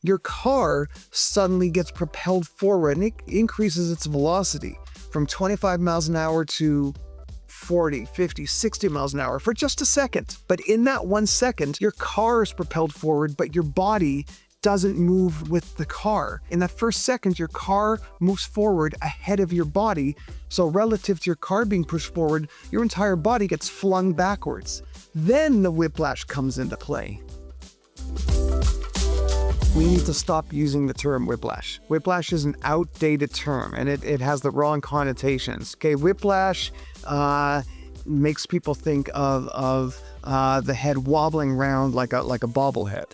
your car suddenly gets propelled forward and it increases its velocity from 25 miles an hour to 40, 50, 60 miles an hour for just a second. But in that 1 second, your car is propelled forward, but your body doesn't move with the car. In that first second, your car moves forward ahead of your body. So relative to your car being pushed forward, your entire body gets flung backwards. Then the whiplash comes into play. We need to stop using the term whiplash. Whiplash is an outdated term and it has the wrong connotations. Okay, whiplash makes people think of the head wobbling around like a bobblehead.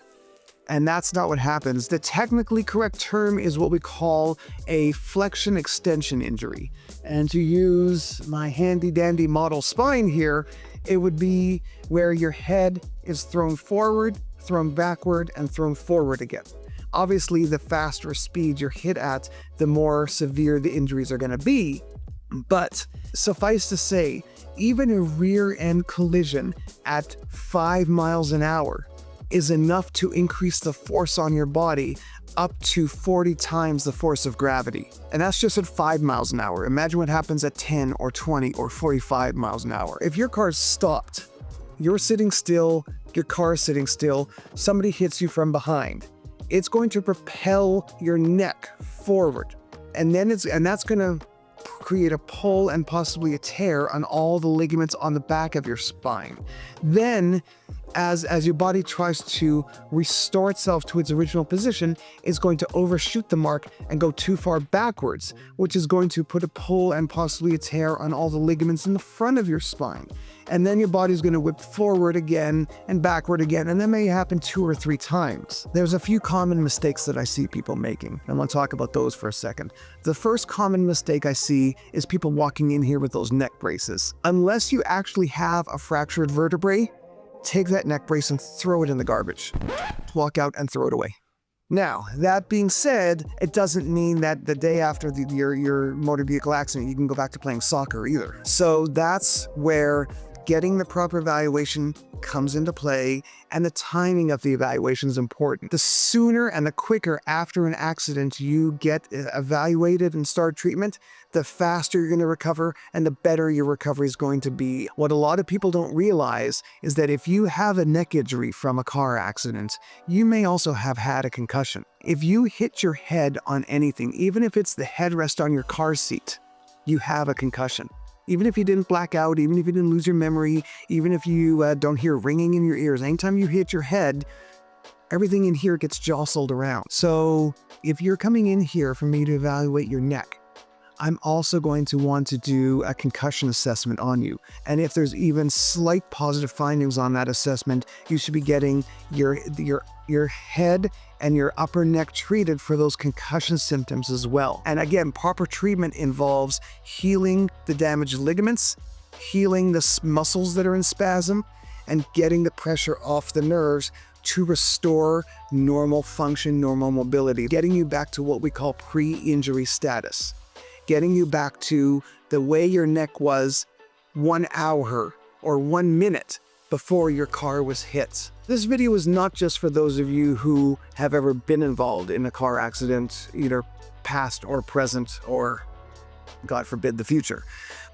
And that's not what happens. The technically correct term is what we call a flexion-extension injury. And to use my handy-dandy model spine here, it would be where your head is thrown forward, thrown backward, and thrown forward again. Obviously, the faster speed you're hit at, the more severe the injuries are going to be. But suffice to say, even a rear-end collision at 5 miles an hour is enough to increase the force on your body up to 40 times the force of gravity. And that's just at 5 miles an hour. Imagine what happens at 10 or 20 or 45 miles an hour. If your car's stopped, you're sitting still, your car's sitting still, somebody hits you from behind, it's going to propel your neck forward. And that's going to create a pull and possibly a tear on all the ligaments on the back of your spine. Then, as your body tries to restore itself to its original position, it's going to overshoot the mark and go too far backwards, which is going to put a pull and possibly a tear on all the ligaments in the front of your spine. And then your body's going to whip forward again and backward again, and that may happen 2 or 3 times. There's a few common mistakes that I see people making. I want to talk about those for a second. The first common mistake I see is people walking in here with those neck braces. Unless you actually have a fractured vertebrae, take that neck brace and throw it in the garbage. Walk out and throw it away. Now, that being said, it doesn't mean that the day after your motor vehicle accident, you can go back to playing soccer either. So that's where getting the proper evaluation comes into play, and the timing of the evaluation is important. The sooner and the quicker after an accident you get evaluated and start treatment, the faster you're going to recover and the better your recovery is going to be. What a lot of people don't realize is that if you have a neck injury from a car accident, you may also have had a concussion. If you hit your head on anything, even if it's the headrest on your car seat, you have a concussion. Even if you didn't black out, even if you didn't lose your memory, even if you don't hear ringing in your ears, anytime you hit your head, everything in here gets jostled around. So if you're coming in here for me to evaluate your neck, I'm also going to want to do a concussion assessment on you. And if there's even slight positive findings on that assessment, you should be getting your head and your upper neck treated for those concussion symptoms as well. And again, proper treatment involves healing the damaged ligaments, healing the muscles that are in spasm, and getting the pressure off the nerves to restore normal function, normal mobility, getting you back to what we call pre-injury status. Getting you back to the way your neck was 1 hour or 1 minute before your car was hit. This video is not just for those of you who have ever been involved in a car accident, either past or present, or God forbid, the future.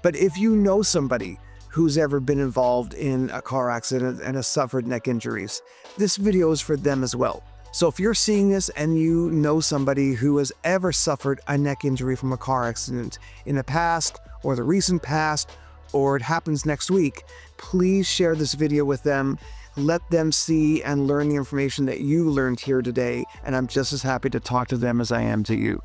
But if you know somebody who's ever been involved in a car accident and has suffered neck injuries, this video is for them as well. So if you're seeing this and you know somebody who has ever suffered a neck injury from a car accident in the past or the recent past, or it happens next week, please share this video with them. Let them see and learn the information that you learned here today, and I'm just as happy to talk to them as I am to you.